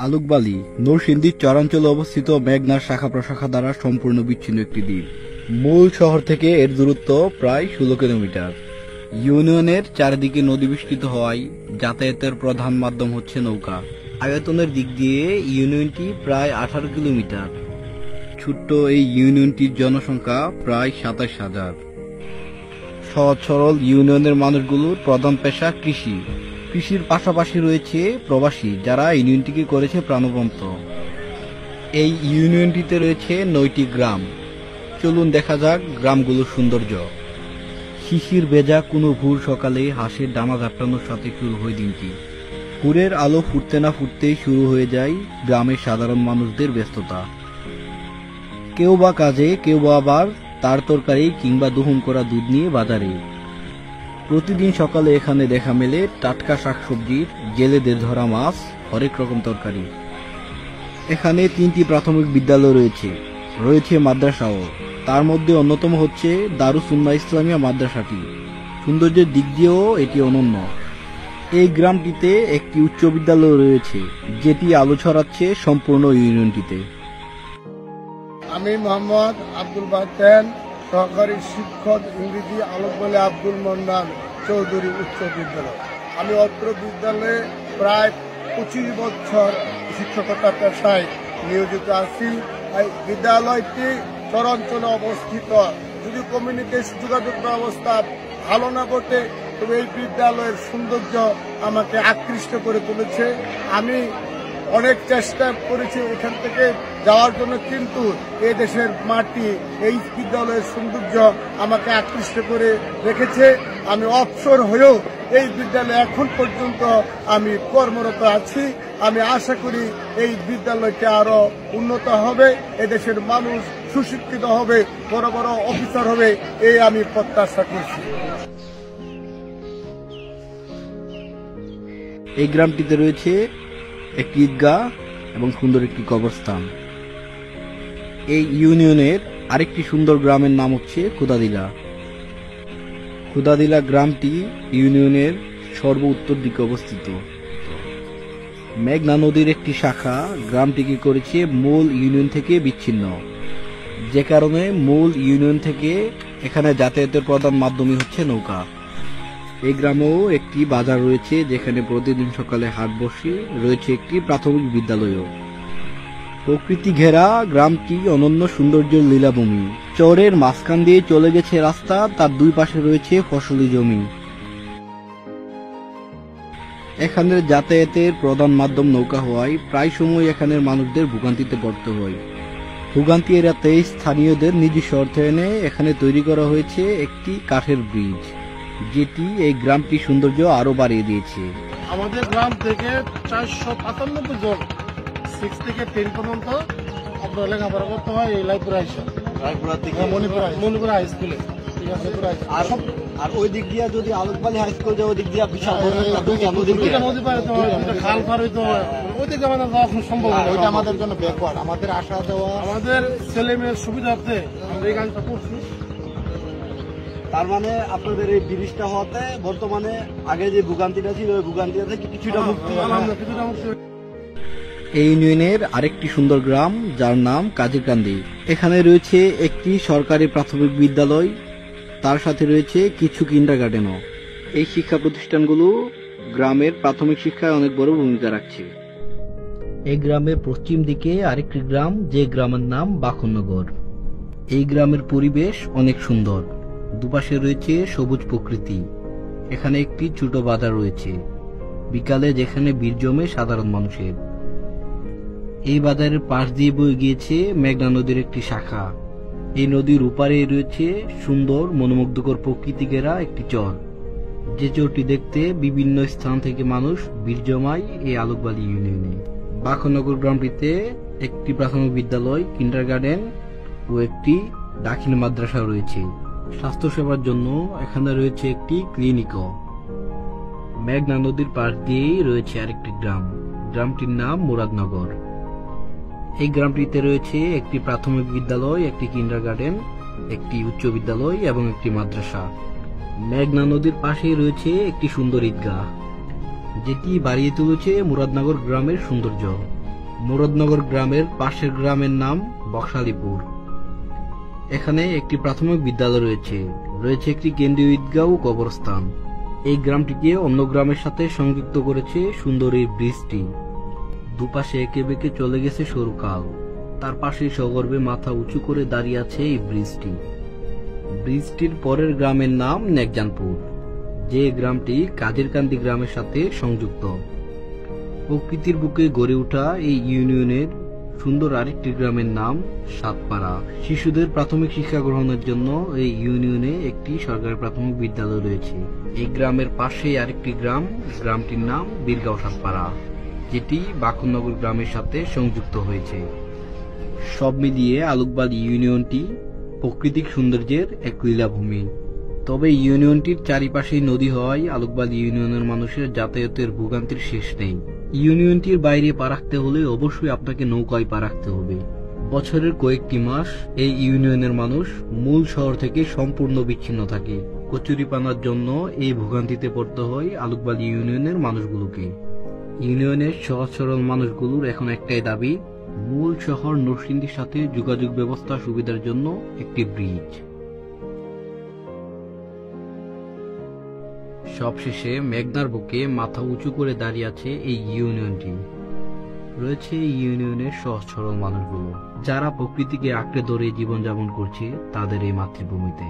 আলোকবালি নরসিংদীর চরাঞ্চলে অবস্থিত মেঘনার শাখা প্রশাখা দ্বারা সম্পূর্ণ বিচ্ছিন্ন একটি দ্বীপ। মূল শহর থেকে এর দূরত্ব প্রায় 16 কিলোমিটার। ইউনিয়নের চারিদিকে নদী বেষ্টিত হওয়ায় যাতায়াতের প্রধান মাধ্যম হচ্ছে নৌকা। আয়তনের দিক দিয়ে ইউনিয়নটি প্রায় 18 কিলোমিটার। ছোট্ট এই ইউনিয়নটির জনসংখ্যা প্রায় 27,000। সহজ সরল ইউনিয়নের মানুষগুলোর প্রধান পেশা কৃষি। কৃষির পাশাপাশি রয়েছে প্রবাসী, যারা ইউনিয়নটিকে করেছে প্রাণবন্ত। এই ইউনিয়নটিতে রয়েছে 9টি গ্রাম। চলুন দেখা যাক গ্রামগুলোর সৌন্দর্য। শিশির ভেজা কোনো ভোর সকালে হাঁসের ডানা ঝাপটানোর সাথে শুরু হয় দিনটি। ভোরের আলো ফুটতে না ফুটতেই শুরু হয়ে যায় গ্রামের সাধারণ মানুষদের ব্যস্ততা। কেউ বা কাজে, কেউ বা আবার তার তরকারি কিংবা দুহুম করা দুধ নিয়ে বাজারে। প্রতিদিন সকালে এখানে দেখা মেলে টাটকা শাকসবজির, জেলেদের ধরা মাছ, হরেক রকম তরকারি। এখানে 3টি প্রাথমিক বিদ্যালয় রয়েছে মাদ্রাসাও। তার মধ্যে অন্যতম হচ্ছে দারুস সুন্নাহ ইসলামিয়া মাদ্রাসাটি। সৌন্দর্যের দিক দিয়েও এটি অনন্য। এই গ্রামটিতে একটি উচ্চ বিদ্যালয় রয়েছে, যেটি আলো ছড়াচ্ছে সম্পূর্ণ ইউনিয়নটিতে। আমি মোহাম্মদ আব্দুল বাতেন, সহকারী শিক্ষক, ইংরেজি আলোকবালি আব্দুল মন্নান চৌধুরী উচ্চ বিদ্যালয়। আমি অত্র বিদ্যালয়ে প্রায় 25 বছর শিক্ষকতা পেশায় নিয়োজিত আছি। এই বিদ্যালয়টি চরাঞ্চলে অবস্থিত। যদি কমিউনিকেশন যোগাযোগ ব্যবস্থা ভালো না বটে, তবে এই বিদ্যালয়ের সৌন্দর্য আমাকে আকৃষ্ট করে তুলেছে। আমি অনেক চেষ্টা করেছি এখান থেকে যাওয়ার জন্য, কিন্তু এই দেশের মাটি, এই বিদ্যালয়ের সৌন্দর্য আমাকে আকৃষ্ট করে রেখেছে। আমি অবসর হয়েও এই বিদ্যালয়ে এখন পর্যন্ত আমি কর্মরত আছি। আমি আশা করি এই বিদ্যালয়টি আরো উন্নত হবে, এদেশের মানুষ সুশিক্ষিত হবে, বড় বড় অফিসার হবে, এই আমি প্রত্যাশা করছি। এই গ্রামটিতে রয়েছে একটি ঈদগাহ এবং সুন্দর একটি কবরস্থান। এই ইউনিয়নের আরেকটি সুন্দর গ্রামের নাম হচ্ছে খুদাদিলা। খুদাদিলা গ্রামটি ইউনিয়নের সর্ব উত্তর দিকে অবস্থিত। মেঘনা নদীর একটি শাখা গ্রামটিকে করেছে মূল ইউনিয়ন থেকে বিচ্ছিন্ন, যে কারণে মূল ইউনিয়ন থেকে এখানে যাতায়াতের প্রধান মাধ্যমই হচ্ছে নৌকা। এই গ্রামেও একটি বাজার রয়েছে, যেখানে প্রতিদিন সকালে হাট বসে। রয়েছে একটি প্রাথমিক বিদ্যালয়ও। প্রকৃতি ঘেরা গ্রামটি অনন্য সৌন্দর্যের লীলাভূমি। চরের মাঝখান দিয়ে চলে গেছে রাস্তা, তার দুই পাশে রয়েছে ফসলি জমি। এখানের যাতায়াতের প্রধান মাধ্যম নৌকা হওয়ায় প্রায় সময় এখানের মানুষদের ভোগান্তিতে পড়তে হয়। ভোগান্তি এড়াতে স্থানীয়দের নিজস্ব অর্থায়নে এখানে তৈরি করা হয়েছে একটি কাঠের ব্রিজ, যেটি এই গ্রামটির সৌন্দর্য আরো বাড়িয়ে দিয়েছে। আমাদের গ্রাম থেকে 495 জন 6 থেকে 10 পর্যন্ত আপনার লেখাপড়া করতে হয় এই লাইপুরা থেকে মণিপুরা হাই স্কুলে। ঠিক আছে, আর ওই দিক দিয়ে যদি আলোকবালি হাই স্কুল যায়, ওই দিক দিয়ে বিশাল নদী পার হইতে হয়, খাল পার হইতে হয়, ওই দিকে আমাদের যাওয়া সম্ভব না। ওইটা আমাদের জন্য ব্যাকওয়ার্ড। আমাদের আসা যাওয়া, আমাদের ছেলে মেয়ের সুবিধার্থে আমরা এই গানটা করছি। তার মানে আপনাদের এই ব্রিজটা হওয়াতে বর্তমানে আগে যে ভোগান্তিটা ছিল, ওই ভোগান্তিটা থেকে কিছুটা মুক্তি। এই ইউনিয়নের আরেকটি সুন্দর গ্রাম, যার নাম কাজিরকান্দি। এখানে রয়েছে একটি সরকারি প্রাথমিক বিদ্যালয়, তার সাথে রয়েছে কিছু কিন্ডারগার্টেনও। এই শিক্ষা প্রতিষ্ঠানগুলো গ্রামের প্রাথমিক শিক্ষায় অনেক বড় ভূমিকা রাখছে। এই গ্রামের পশ্চিম দিকে আরেকটি গ্রাম, যে গ্রামের নাম বাখননগর। এই গ্রামের পরিবেশ অনেক সুন্দর। দুপাশে রয়েছে সবুজ প্রকৃতি। এখানে একটি ছোট বাজার রয়েছে বিকালে, যেখানে ভিড় জমে সাধারণ মানুষের। এই বাজারের পাশ দিয়ে বয়ে গিয়েছে মেঘনা নদীর একটি শাখা। এই নদীর উপারে রয়েছে সুন্দর মনোমুগ্ধকর প্রকৃতি ঘেরা একটি চর, যে চরটি দেখতে বিভিন্ন স্থান থেকে মানুষ ভিড় জমায় এই আলোকবালি ইউনিয়নে। বাখননগর গ্রামটিতে একটি প্রাথমিক বিদ্যালয়, কিন্ডারগার্টেন ও একটি দাখিল মাদ্রাসা রয়েছে। স্বাস্থ্য সেবার জন্য এখানে রয়েছে একটি ক্লিনিকও। মেঘনা নদীর পাশ দিয়েই রয়েছে আরেকটি গ্রাম, গ্রামটির নাম মুরাদনগর। এই গ্রামটিতে রয়েছে একটি প্রাথমিক বিদ্যালয়, একটি কিন্ডারগার্টেন, একটি উচ্চ বিদ্যালয় এবং একটি মাদ্রাসা। মেঘনা নদীর পাশেই রয়েছে একটি সুন্দর ঈদগাহ, যেটি বাড়িয়ে তুলেছে মুরাদনগর গ্রামের সৌন্দর্য। মুরাদনগর গ্রামের পাশের গ্রামের নাম বকশালীপুর। এখানে একটি প্রাথমিক বিদ্যালয় রয়েছে, রয়েছে একটি কেন্দ্রীয় ঈদগাহ ও কবরস্থান। এই গ্রামটিকে অন্য গ্রামের সাথে সংযুক্ত করেছে সুন্দর এই ব্রিজটি। দুপাশে এঁকে বেঁকে চলে গেছে সরু খাল, তার পাশে সগর্বে মাথা উঁচু করে দাঁড়িয়ে আছে এই ব্রিজটি। ব্রিজটির পরের গ্রামের নাম নেকজানপুর, যে গ্রামটি কাদিরকান্দি গ্রামের সাথে সংযুক্ত। প্রকৃতির বুকে গড়ে ওঠা এই ইউনিয়নের সুন্দর আরেকটি গ্রামের নাম সাতপাড়া। শিশুদের প্রাথমিক শিক্ষা গ্রহণের জন্য এই ইউনিয়নে একটি সরকারি প্রাথমিক বিদ্যালয় রয়েছে। এই গ্রামের পাশেই আরেকটি গ্রাম, গ্রামটির নাম বীরগাঁও সাতপাড়া, যেটি বাকনগর গ্রামের সাথে সংযুক্ত হয়েছে। সব মিলিয়ে আলুকবালি ইউনিয়নটি প্রাকৃতিক সৌন্দর্যের এক লীলাভূমি। তবে ইউনিয়নটির চারিপাশেই নদী হওয়ায় আলুকবালি ইউনিয়নের মানুষের যাতায়াতের ভোগান্তির শেষ নেই। ইউনিয়নটির বাইরে পা রাখতে হলে অবশ্যই আপনাকে নৌকায় পা রাখতে হবে। বছরের কয়েকটি মাস এই ইউনিয়নের মানুষ মূল শহর থেকে সম্পূর্ণ বিচ্ছিন্ন থাকে। কচুরিপানার জন্য এই ভোগান্তিতে পড়তে হয় আলুকবালি ইউনিয়নের মানুষগুলোকে। ইউনিয়নের সহজ সরল মানুষগুলোর এখন একটাই দাবি, মূল শহর নরসিংদীর সাথে যোগাযোগ ব্যবস্থা সুবিধার জন্য একটি ব্রিজ। সবশেষে মেঘনার বুকে মাথা উঁচু করে দাঁড়িয়ে আছে এই ইউনিয়নটি। রয়েছে এই ইউনিয়নের সহজ সরল মানুষগুলো, যারা প্রকৃতিকে আঁকড়ে ধরে জীবনযাপন করছে তাদের এই মাতৃভূমিতে।